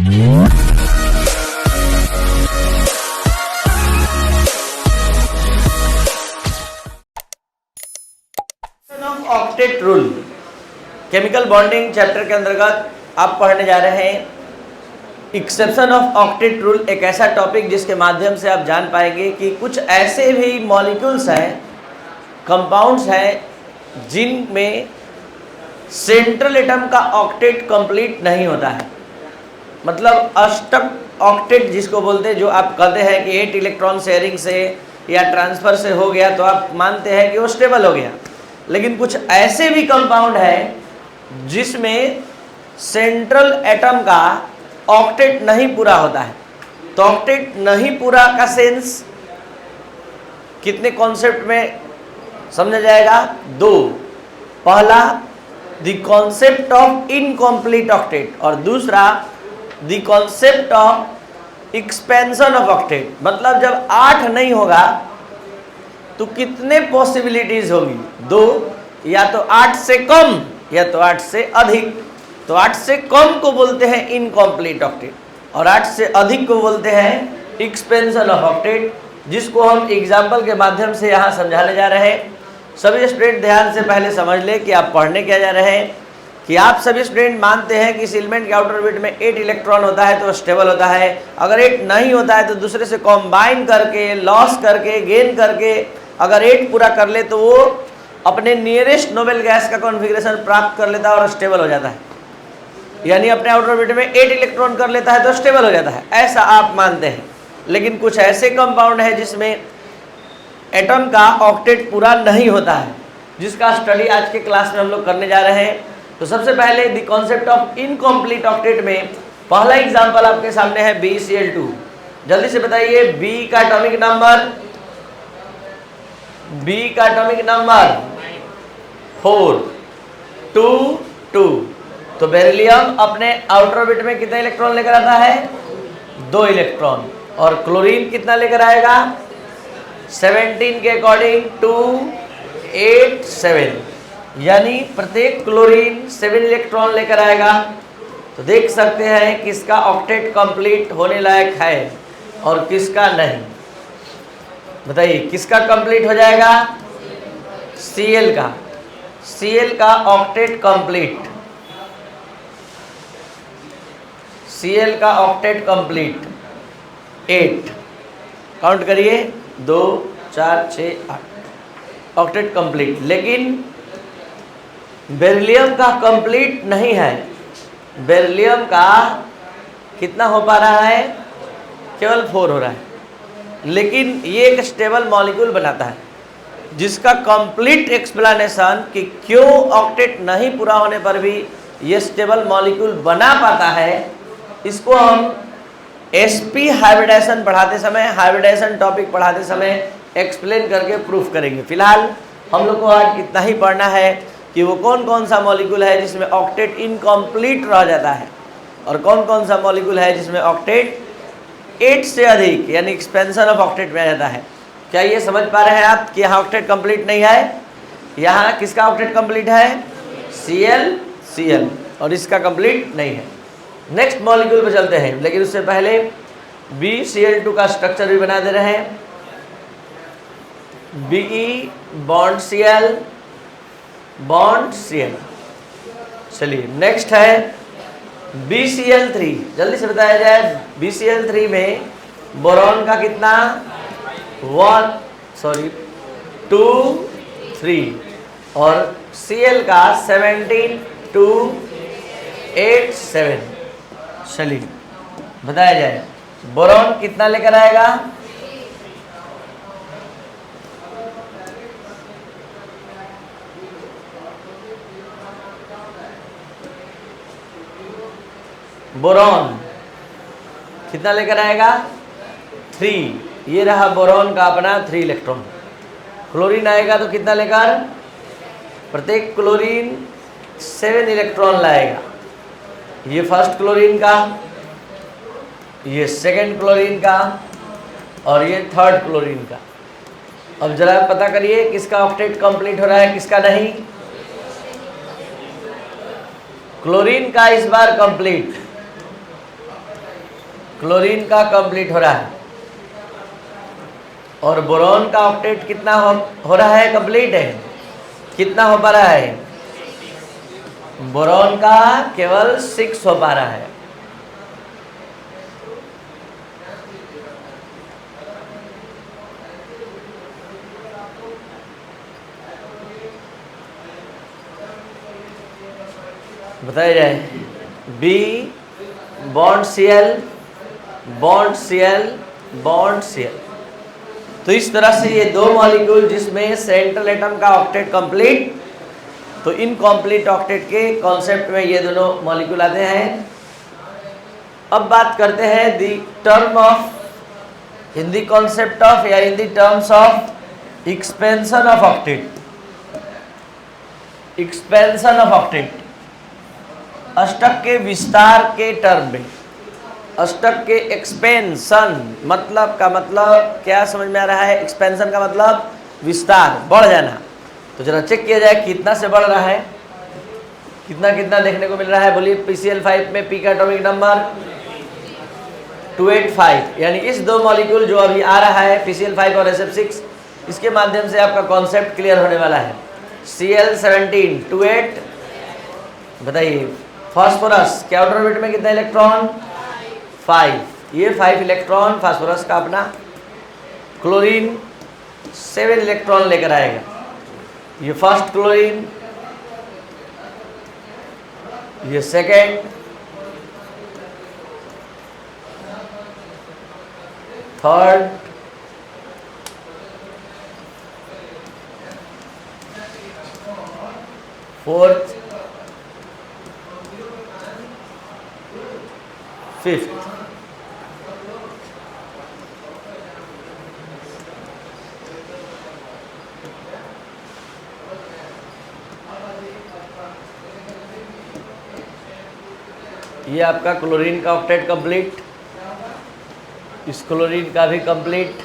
Octet rule chemical bonding chapter के अंतर्गत आप पढ़ने जा रहे हैं। एक्सेप्शन ऑफ ऑक्टेट रूल एक ऐसा टॉपिक जिसके माध्यम से आप जान पाएंगे कि कुछ ऐसे भी मॉलिक्यूल्स हैं, कंपाउंड्स हैं जिनमें सेंट्रल एटम का ऑक्टेट कंप्लीट नहीं होता है। मतलब अष्टक ऑक्टेट जिसको बोलते हैं, जो आप कहते हैं कि 8 इलेक्ट्रॉन शेयरिंग से या ट्रांसफ़र से हो गया तो आप मानते हैं कि वो स्टेबल हो गया। लेकिन कुछ ऐसे भी कंपाउंड है जिसमें सेंट्रल एटम का ऑक्टेट नहीं पूरा होता है। तो ऑक्टेट नहीं पूरा का सेंस कितने कॉन्सेप्ट में समझा जाएगा? 2। पहला the concept of incomplete octet और दूसरा the concept of expansion of octet. मतलब जब 8 नहीं होगा तो कितने पॉसिबिलिटीज होगी? 2, या तो 8 से कम या तो 8 से अधिक। तो 8 से कम को बोलते हैं इनकम्प्लीट ऑक्टेट और 8 से अधिक को बोलते हैं एक्सपेंशन ऑफ ऑक्टेट, जिसको हम एग्जाम्पल के माध्यम से यहाँ समझाने जा रहे हैं। सभी स्टूडेंट ध्यान से पहले समझ ले कि आप पढ़ने क्या जा रहे हैं। कि आप सभी स्टूडेंट मानते हैं कि इस एलिमेंट के आउटर ऑर्बिट में 8 इलेक्ट्रॉन होता है तो स्टेबल होता है। अगर 8 नहीं होता है तो दूसरे से कॉम्बाइन करके, लॉस करके, गेन करके अगर 8 पूरा कर ले तो वो अपने नियरेस्ट नोबेल गैस का कॉन्फ़िगरेशन प्राप्त कर लेता है और स्टेबल हो जाता है। यानी अपने आउटर ऑर्बिट में 8 इलेक्ट्रॉन कर लेता है तो स्टेबल हो जाता है, ऐसा आप मानते हैं। लेकिन कुछ ऐसे कंपाउंड है जिसमें एटम का ऑक्टेट पूरा नहीं होता है, जिसका स्टडी आज के क्लास में हम लोग करने जा रहे हैं। तो सबसे पहले the concept of incomplete octet में पहला एग्जाम्पल आपके सामने है BeCl2। जल्दी से बताइए B का एटॉमिक नंबर, B का एटॉमिक नंबर 4, 2, 2। तो बेरिलियम अपने आउटर ऑर्बिट में कितने इलेक्ट्रॉन लेकर आता है? 2 इलेक्ट्रॉन। और क्लोरीन कितना लेकर आएगा? 17 के अकॉर्डिंग 2, 8, 7। यानी प्रत्येक क्लोरीन 7 इलेक्ट्रॉन लेकर आएगा। तो देख सकते हैं किसका ऑक्टेट कंप्लीट होने लायक है और किसका नहीं। बताइए किसका कंप्लीट हो जाएगा? Cl का। Cl का ऑक्टेट कंप्लीट, Cl का ऑक्टेट कंप्लीट 8। काउंट करिए 2, 4, 6, 8 ऑक्टेट कंप्लीट। लेकिन बेरिलियम का कंप्लीट नहीं है। बेरिलियम का कितना हो पा रहा है? केवल 4 हो रहा है। लेकिन ये एक स्टेबल मॉलिक्यूल बनाता है जिसका कंप्लीट एक्सप्लेनेशन कि क्यों ऑक्टेट नहीं पूरा होने पर भी ये स्टेबल मॉलिक्यूल बना पाता है, इसको हम sp हाइब्रिडाइजेशन पढ़ाते समय, हाइब्रिडाइजेशन टॉपिक पढ़ाते समय एक्सप्लेन करके प्रूफ करेंगे। फिलहाल हम लोग को आज इतना ही पढ़ना है कि वो कौन कौन सा मॉलिक्यूल है जिसमें ऑक्टेट इनकम्प्लीट रह जाता है और कौन कौन सा मॉलिक्यूल है जिसमें ऑक्टेट 8 से अधिक यानी एक्सपेंशन ऑफ ऑक्टेट में आ जाता है। क्या ये समझ पा रहे हैं आप कि यहाँ ऑक्टेट कंप्लीट नहीं है? यहाँ किसका ऑक्टेट कंप्लीट है? Cl और इसका कंप्लीट नहीं है। नेक्स्ट मॉलिक्यूल पे चलते हैं, लेकिन उससे पहले BeCl2 का स्ट्रक्चर भी बना दे रहे हैं। Be bond Cl bond Cl। चलिए नेक्स्ट है BeCl3। जल्दी से बताया जाए BeCl3 में बोरॉन का कितना? 2, 3 और Cl का 17, 2, 8, 7। चलिए बताया जाए बोरॉन कितना लेकर आएगा? बोरॉन कितना लेकर आएगा? 3। ये रहा बोरॉन का अपना 3 इलेक्ट्रॉन। क्लोरीन आएगा तो कितना लेकर? प्रत्येक क्लोरीन 7 इलेक्ट्रॉन लाएगा। ये फर्स्ट क्लोरीन का, ये सेकंड क्लोरीन का और ये थर्ड क्लोरीन का। अब जरा पता करिए किसका ऑक्टेट कंप्लीट हो रहा है, किसका नहीं। क्लोरीन का इस बार कंप्लीट, क्लोरीन का कंप्लीट हो रहा है, और बोरॉन का ऑक्टेट कितना हो रहा है, कंप्लीट है। कितना हो पा रहा है, बोरॉन का केवल 6 हो पा रहा है। बताया जाए, B bond Cl, bond Cl, bond Cl। तो इस तरह से ये दो मॉलिक्यूल जिसमें सेंट्रल एटम का ऑक्टेट कंप्लीट, तो इनकम्प्लीट ऑक्टेट के कॉन्सेप्ट में ये दोनों मॉलिक्यूल आते हैं। अब बात करते हैं the term of, in the concept of या in the terms of expansion of octet. Expansion of octet, अष्टक के विस्तार के टर्म में। अष्टक के एक्सपेंशन मतलब का मतलब क्या समझ में आ रहा है, एक्सपेंशन का मतलब विस्तार, बढ़ जाना। तो जरा चेक किया जाए कितना से बढ़ रहा है, कितना कितना देखने को मिल रहा है। बोलिए, PCl5 में P का एटॉमिक नंबर 285, यानी इस दो मॉलिक्यूल जो अभी आ रहा है PCl5 और SF6, इसके माध्यम से आपका कॉन्सेप्ट क्लियर होने वाला है। Cl17 28, बताइए फास्फोरस के आउटर ऑर्बिट में कितना इलेक्ट्रॉन, 5। ये 5 इलेक्ट्रॉन फास्फोरस का अपना, क्लोरीन 7 इलेक्ट्रॉन लेकर आएगा। ये फर्स्ट क्लोरीन, ये सेकेंड, थर्ड, फोर्थ, फिफ्थ। ये आपका क्लोरीन का ऑक्टेट कंप्लीट, इस क्लोरीन का भी कंप्लीट,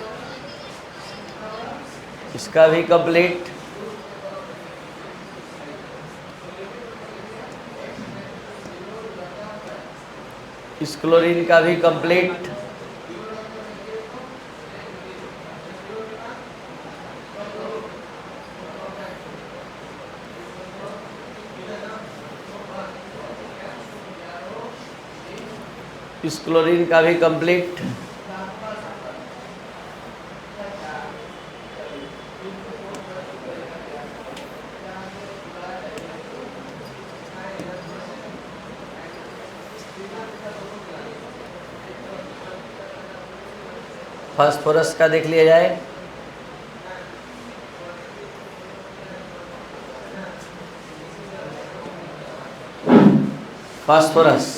इसका भी कंप्लीट, इस क्लोरीन का भी कंप्लीट, इस क्लोरीन का भी कंप्लीट, फास्फोरस का देख लिया जाए। फास्फोरस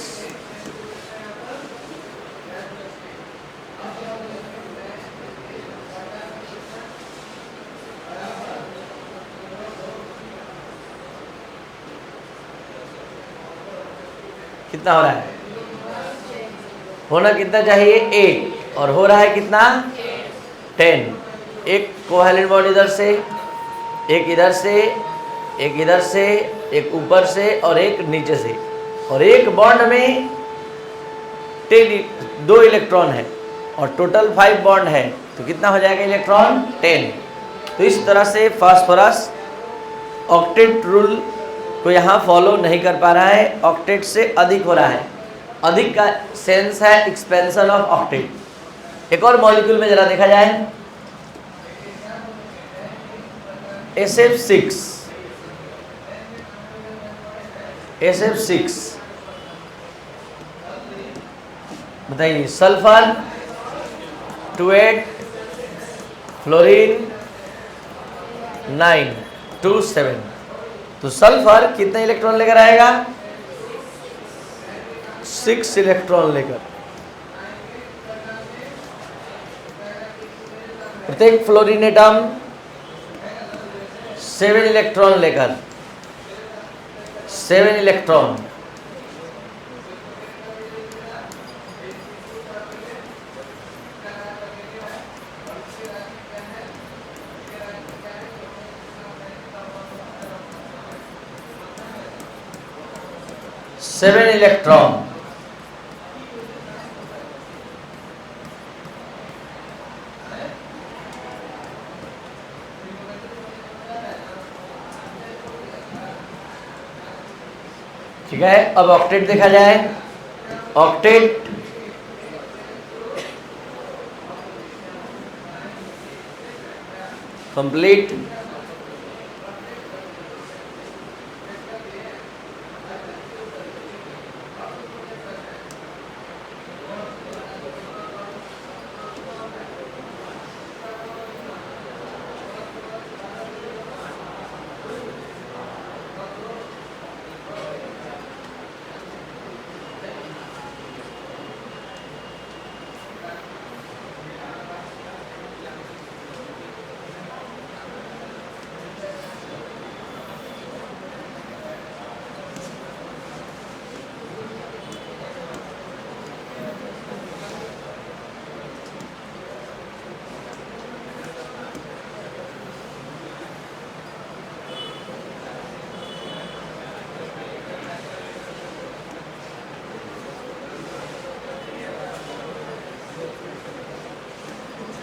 कितना हो रहा है, होना कितना चाहिए 8, और हो रहा है कितना 10। एक कोवैलेंट बॉन्ड इधर से, एक इधर से, एक इधर से, एक ऊपर से और एक नीचे से, और एक बॉन्ड में 2 इलेक्ट्रॉन है और टोटल 5 बॉन्ड है, तो कितना हो जाएगा इलेक्ट्रॉन 10। तो इस तरह से फास्फोरस ऑक्टेट रूल को यहाँ फॉलो नहीं कर पा रहा है, ऑक्टेट से अधिक हो रहा है। अधिक का सेंस है एक्सपेंशन ऑफ ऑक्टेट। एक और मॉलिक्यूल में जरा देखा जाए, SF6, SF6 बताइए, सल्फर 28, फ्लोरीन 9, 2 7। तो सल्फर कितने इलेक्ट्रॉन लेकर आएगा, 6 इलेक्ट्रॉन लेकर। प्रत्येक फ्लोरीन एटम 7 इलेक्ट्रॉन लेकर, 7 इलेक्ट्रॉन। सेवन इलेक्ट्रॉन ठीक है। अब ऑक्टेट देखा जाए। ऑक्टेट कंप्लीट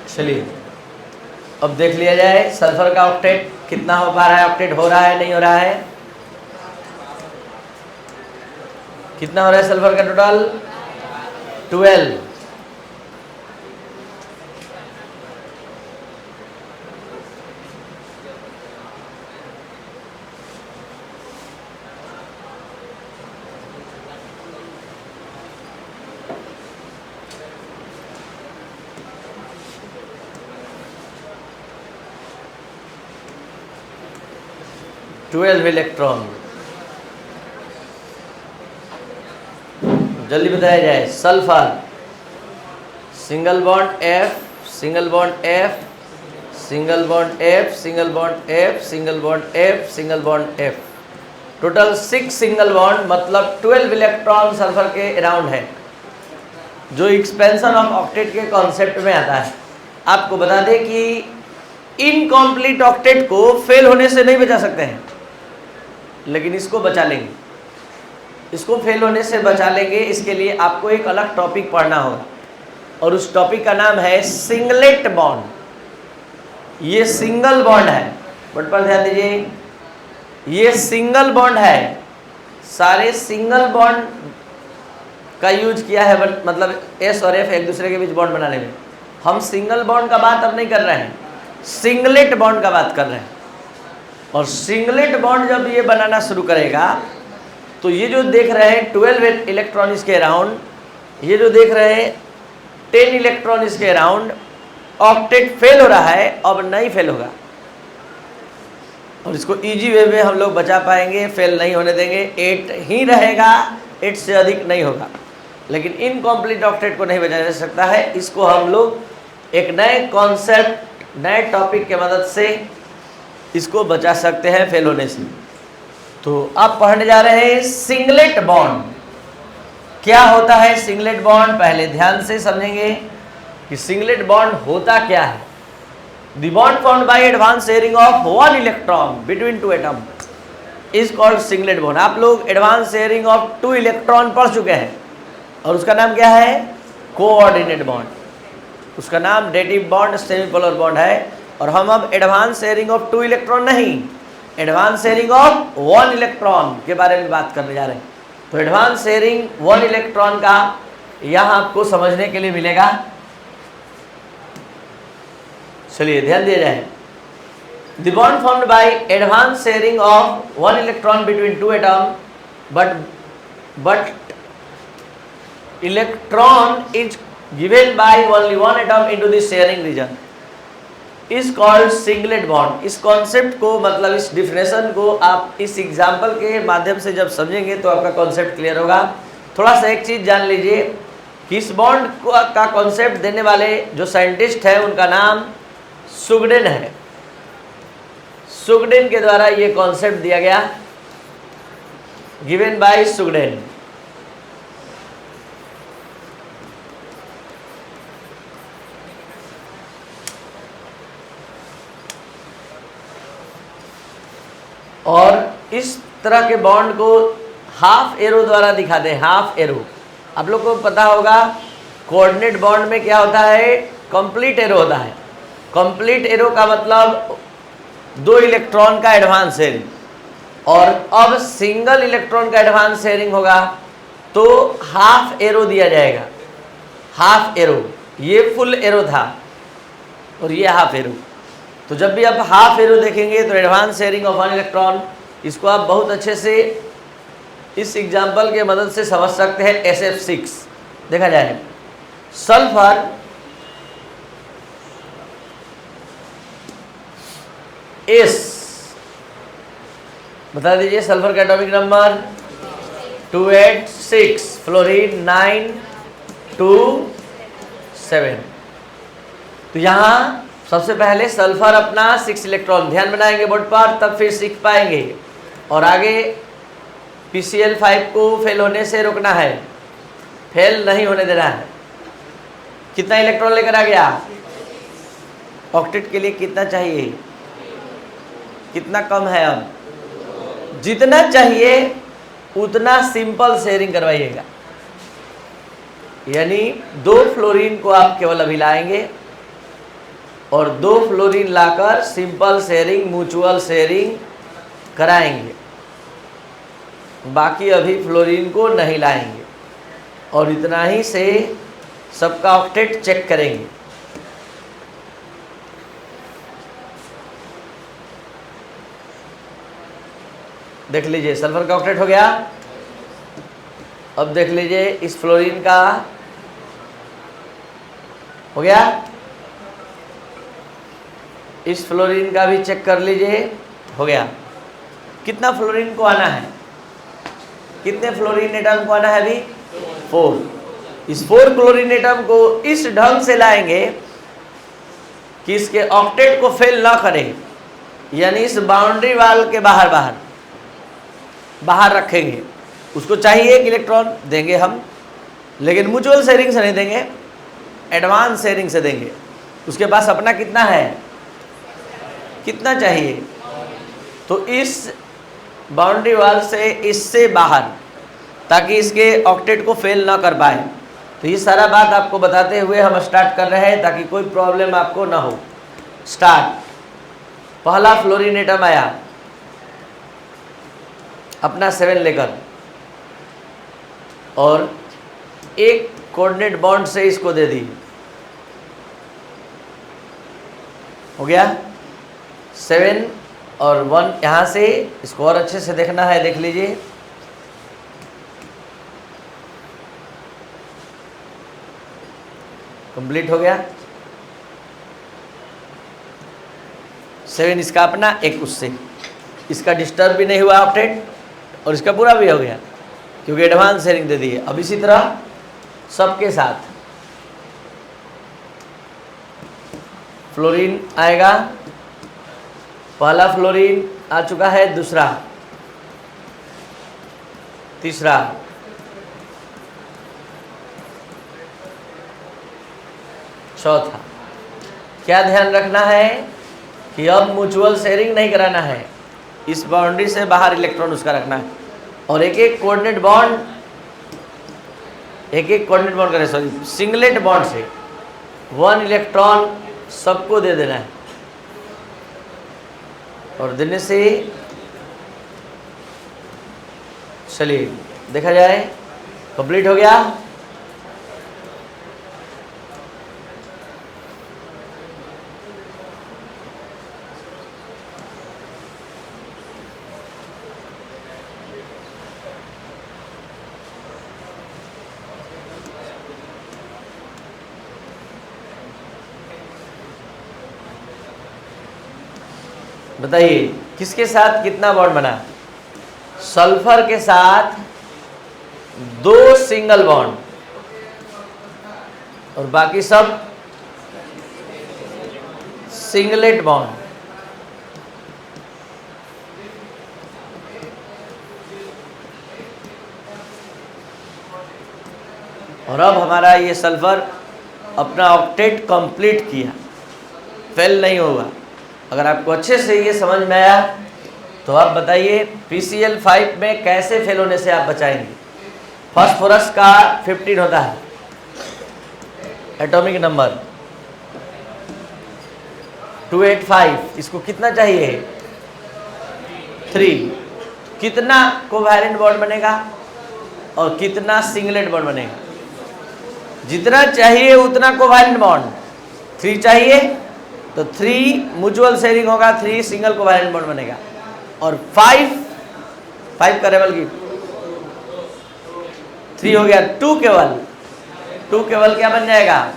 चलिए अब देख लिया जाए सल्फर का ऑक्टेट कितना हो पा रहा है। ऑक्टेट हो रहा है नहीं हो रहा है? कितना हो रहा है सल्फर का टोटल? 12। इलेक्ट्रॉन जल्दी बताया जाए। Sulphur single bond F, single bond F, single bond F, single bond F, single bond F, single bond F, total 6 single bond, मतलब 12 इलेक्ट्रॉन सल्फर के अराउंड है, जो एक्सपेंशन ऑफ ऑक्टेट के concept में आता है। आपको बता दें कि इनकम्प्लीट ऑक्टेट को फेल होने से नहीं बचा सकते हैं, लेकिन इसको बचा लेंगे। इसको फेल होने से बचा लेंगे, इसके लिए आपको एक अलग टॉपिक पढ़ना होगा, और उस टॉपिक का नाम है सिंगलेट बॉन्ड। ये सिंगल बॉन्ड है, बट पर ध्यान दीजिए, ये सिंगल बॉन्ड है। सारे सिंगल बॉन्ड का यूज किया है, मतलब S और F एक दूसरे के बीच बॉन्ड बनाने में। हम सिंगल बॉन्ड का बात अब नहीं कर रहे हैं, सिंगलेट बॉन्ड का बात कर रहे हैं। और सिंगलेट बॉन्ड जब ये बनाना शुरू करेगा, तो ये जो देख रहे हैं 12 इलेक्ट्रॉन इसके अराउंड, ये जो देख रहे हैं 10 इलेक्ट्रॉन इसके अराउंड, ऑक्टेट फेल हो रहा है, अब नहीं फेल होगा। और इसको इजी वे में हम लोग बचा पाएंगे, फेल नहीं होने देंगे। 8 ही रहेगा, 8 से अधिक नहीं होगा, लेकिन इनकम्प्लीट ऑक्टेट को नहीं बचाया जा सकता है। इसको हम लोग एक नए कॉन्सेप्ट, नए टॉपिक के मदद से इसको बचा सकते हैं फेल होने से। तो आप पढ़ने जा रहे हैं सिंगलेट बॉन्ड। क्या होता है सिंगलेट बॉन्ड? पहले ध्यान से समझेंगे कि सिंगलेट बॉन्ड होता क्या है। The bond formed by advance sharing of 1 electron between 2 atom is called singlet bond. आप लोग एडवांस शेयरिंग ऑफ 2 इलेक्ट्रॉन पढ़ चुके हैं, और उसका नाम क्या है? Coordinate bond. उसका नाम डेटिव बॉन्ड, सेमीपोलर बॉन्ड है। और हम अब एडवांस शेयरिंग ऑफ 2 इलेक्ट्रॉन नहीं, एडवांस शेयरिंग ऑफ 1 इलेक्ट्रॉन के बारे में बात करने जा रहे हैं। तो एडवांस शेयरिंग 1 इलेक्ट्रॉन का यहाँ आपको समझने के लिए मिलेगा। चलिए ध्यान दिया जाए। The bond formed by advance sharing of 1 electron between 2 atom, but electron is given by only 1 atom into the sharing region is called singlet bond. इस कॉन्सेप्ट को, मतलब इस डिफिनेशन को आप इस एग्जाम्पल के माध्यम से जब समझेंगे तो आपका कॉन्सेप्ट क्लियर होगा। थोड़ा सा एक चीज़ जान लीजिए कि इस बॉन्ड का कॉन्सेप्ट देने वाले जो साइंटिस्ट है उनका नाम सुगडेन है। सुगडेन के द्वारा ये कॉन्सेप्ट दिया गया, गिवन बाय सुगडेन। और इस तरह के बॉन्ड को हाफ एरो द्वारा दिखाते हैं। हाफ एरो आप लोग को पता होगा, कोऑर्डिनेट बॉन्ड में क्या होता है? कंप्लीट एरो होता है। कंप्लीट एरो का मतलब 2 इलेक्ट्रॉन का एडवांस शेयरिंग, और अब सिंगल इलेक्ट्रॉन का एडवांस शेयरिंग होगा तो हाफ एरो दिया जाएगा, हाफ एरो। ये फुल एरो था और ये हाफ एरो। तो जब भी आप हाफ एरो देखेंगे तो advance sharing of one electron, इसको आप बहुत अच्छे से इस एग्जाम्पल के मदद से समझ सकते हैं। SF6 देखा जाए, सल्फर एस, बता दीजिए सल्फर का एटॉमिक नंबर 286, फ्लोरीन 927। तो यहाँ सबसे पहले सल्फर अपना 6 इलेक्ट्रॉन ध्यान बनाएंगे बोर्ड पर, तब फिर सीख पाएंगे। और आगे PCl5 को फेल होने से रोकना है, फेल नहीं होने देना है। कितना इलेक्ट्रॉन लेकर आ गया? ऑक्टेट के लिए कितना चाहिए? कितना कम है? अब जितना चाहिए उतना सिंपल शेयरिंग करवाइएगा। यानी 2 फ्लोरीन को आप केवल अभी लाएंगे और 2 फ्लोरीन लाकर सिंपल शेयरिंग, म्यूचुअल शेयरिंग कराएंगे। बाकी अभी फ्लोरीन को नहीं लाएंगे और इतना ही से सबका ऑक्टेट चेक करेंगे। देख लीजिए सल्फर का ऑक्टेट हो गया। अब देख लीजिए इस फ्लोरीन का हो गया, इस फ्लोरीन का भी चेक कर लीजिए, हो गया। कितना फ्लोरीन को आना है? कितने फ्लोरीन एटम को आना है? अभी 4। इस 4 क्लोरीन एटम को इस ढंग से लाएंगे कि इसके ऑक्टेट को फेल ना करे, यानी इस बाउंड्री वाल के बाहर रखेंगे। उसको चाहिए एक इलेक्ट्रॉन देंगे हम, लेकिन म्यूचुअल शेयरिंग से नहीं देंगे, एडवांस शेयरिंग से देंगे। उसके पास अपना कितना है, कितना चाहिए, तो इस बाउंड्री वाल से इससे बाहर, ताकि इसके ऑक्टेट को फेल ना कर पाए। तो ये सारा बात आपको बताते हुए हम स्टार्ट कर रहे हैं ताकि कोई प्रॉब्लम आपको ना हो। स्टार्ट। पहला फ्लोरीन एटम आया अपना 7 लेकर और एक कोऑर्डिनेट बॉन्ड से इसको दे दी, हो गया 7 और 1 यहाँ से। इसको और अच्छे से देखना है, देख लीजिए। कंप्लीट हो गया। 7 इसका अपना, एक उससे, इसका डिस्टर्ब भी नहीं हुआ ऑक्टेट और इसका पूरा भी हो गया क्योंकि एडवांस शेयरिंग दे दी है। अब इसी तरह सबके साथ फ्लोरीन आएगा। पहला फ्लोरीन आ चुका है, दूसरा, तीसरा, चौथा। क्या ध्यान रखना है कि अब म्यूचुअल शेयरिंग नहीं कराना है, इस बाउंड्री से बाहर इलेक्ट्रॉन उसका रखना है और एक एक कोऑर्डिनेट बॉन्ड करे, सॉरी सिंगलेट बॉन्ड से 1 इलेक्ट्रॉन सबको दे देना है। और देने से चलिए देखा जाए, कंप्लीट हो गया। बताइए किसके साथ कितना बॉन्ड बना? सल्फर के साथ 2 सिंगल बॉन्ड और बाकी सब सिंगलेट बॉन्ड। और अब हमारा ये सल्फर अपना ऑक्टेट कंप्लीट किया, फेल नहीं होगा। अगर आपको अच्छे से ये समझ में आया तो आप बताइए PCl5 में कैसे फेल होने से आप बचाएंगे। फास्फोरस का 15 होता है एटॉमिक नंबर 285, इसको कितना चाहिए? 3। कितना कोवैलेंट बॉन्ड बनेगा और कितना सिंगलेट बॉन्ड बनेगा। जितना चाहिए उतना कोवैलेंट बॉन्ड, 3 चाहिए तो 3 म्यूचुअल शेयरिंग होगा, 3 सिंगल कोवैलेंट बॉन्ड बनेगा। और 5 का डबल की 3 हो गया, 2 केवल क्या बन जाएगा,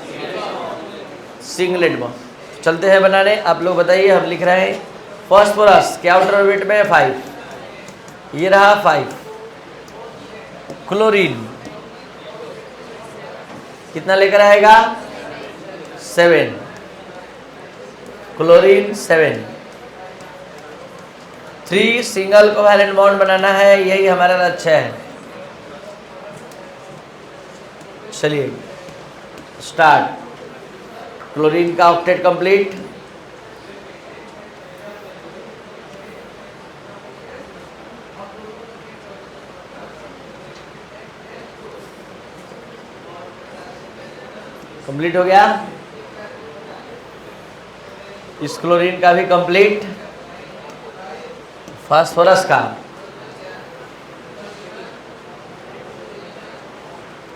सिंगलेट बॉन्ड। चलते हैं बनाने, आप लोग बताइए। हम लिख रहे हैं फास्फोरस के आउटर ऑर्बिट में 5, ये रहा 5। क्लोरीन कितना लेकर आएगा, 7, क्लोरीन 7। 3 सिंगल कोवैलेंट बॉन्ड बनाना है, यही हमारा लक्ष्य है। चलिए स्टार्ट। क्लोरीन का ऑक्टेट कंप्लीट, कंप्लीट हो गया। इस क्लोरीन का भी कंप्लीट, फास्फोरस का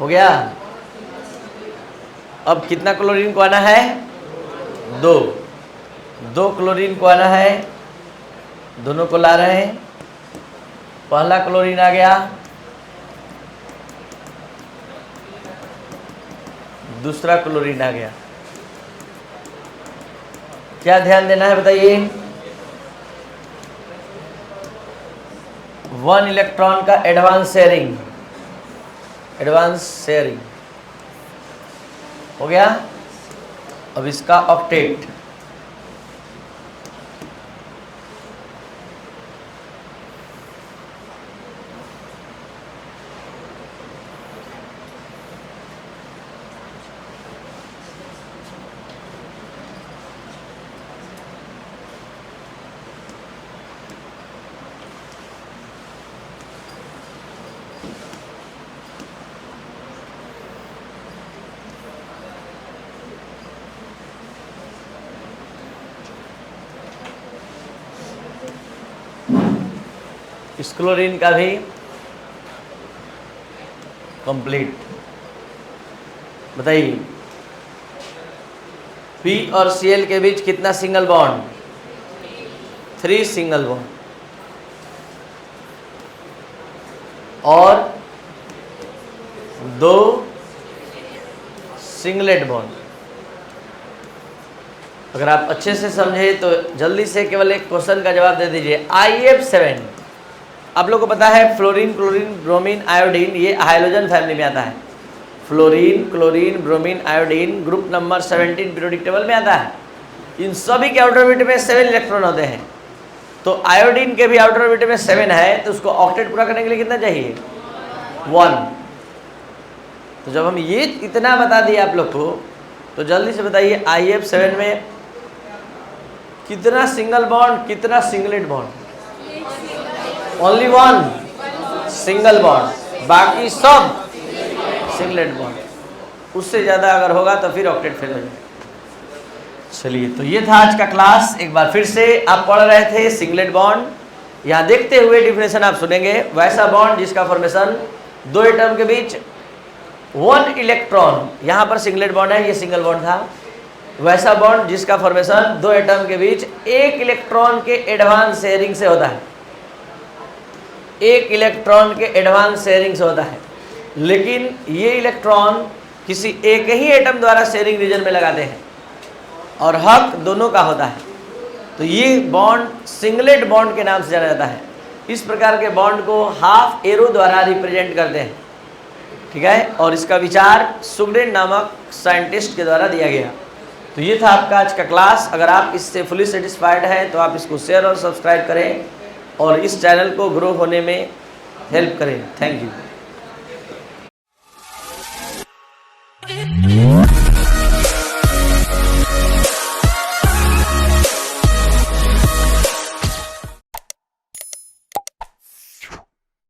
हो गया। अब कितना क्लोरीन को आना है, 2 क्लोरीन को आना है, दोनों को ला रहे हैं। पहला क्लोरीन आ गया, दूसरा क्लोरीन आ गया। क्या ध्यान देना है बताइए, 1 इलेक्ट्रॉन का एडवांस शेयरिंग हो गया। अब इसका ऑक्टेट, इस क्लोरीन का भी कंप्लीट। बताइए P और Cl के बीच कितना सिंगल बॉन्ड, 3 सिंगल बॉन्ड और 2 सिंगलेट बॉन्ड। अगर आप अच्छे से समझे तो जल्दी से केवल एक क्वेश्चन का जवाब दे दीजिए। IF7 आप लोग को पता है, फ्लोरीन, क्लोरीन, ब्रोमीन, आयोडीन, ये हाइड्रोजन फैमिली में आता है। Fluorine, chlorine, bromine, iodine group number 17 periodic table में आता है। इन सभी के आउटर ऑर्बिट में 7 इलेक्ट्रॉन होते हैं। तो आयोडीन के भी आउटर ऑर्बिट में 7 है, तो उसको ऑक्टेट पूरा करने के लिए कितना चाहिए, 1। तो जब हम ये इतना बता दिए आप लोग को, तो जल्दी से बताइए IF7 में कितना सिंगल बॉन्ड, कितना singlet bond, only 1 single bond, बाकी सब सिंगलेट बॉन्ड। उससे ज़्यादा अगर होगा तो फिर ऑक्टेट फेल हो जाएगा। चलिए, तो ये था आज का क्लास। एक बार फिर से आप पढ़ रहे थे सिंगलेट बॉन्ड। यहाँ देखते हुए डिफिनेशन आप सुनेंगे। वैसा बॉन्ड जिसका फॉर्मेशन 2 एटम के बीच 1 इलेक्ट्रॉन, यहाँ पर सिंगलेट बॉन्ड है, ये सिंगल बॉन्ड था। वैसा बॉन्ड जिसका फॉर्मेशन 2 एटम के बीच 1 इलेक्ट्रॉन के एडवांस शेयरिंग से होता है, 1 इलेक्ट्रॉन के एडवांस शेयरिंग से होता है। लेकिन ये इलेक्ट्रॉन किसी एक ही एटम द्वारा शेयरिंग रीजन में लगाते हैं और हक दोनों का होता है। तो ये बॉन्ड सिंगलेट बॉन्ड के नाम से जाना जाता है। इस प्रकार के बॉन्ड को हाफ एरो द्वारा रिप्रेजेंट करते हैं, ठीक है। और इसका विचार सुगडेन नामक साइंटिस्ट के द्वारा दिया गया। तो ये था आपका आज का क्लास। अगर आप इससे फुली सेटिस्फाइड हैं तो आप इसको शेयर और सब्सक्राइब करें और इस चैनल को ग्रो होने में हेल्प करें। Thank you.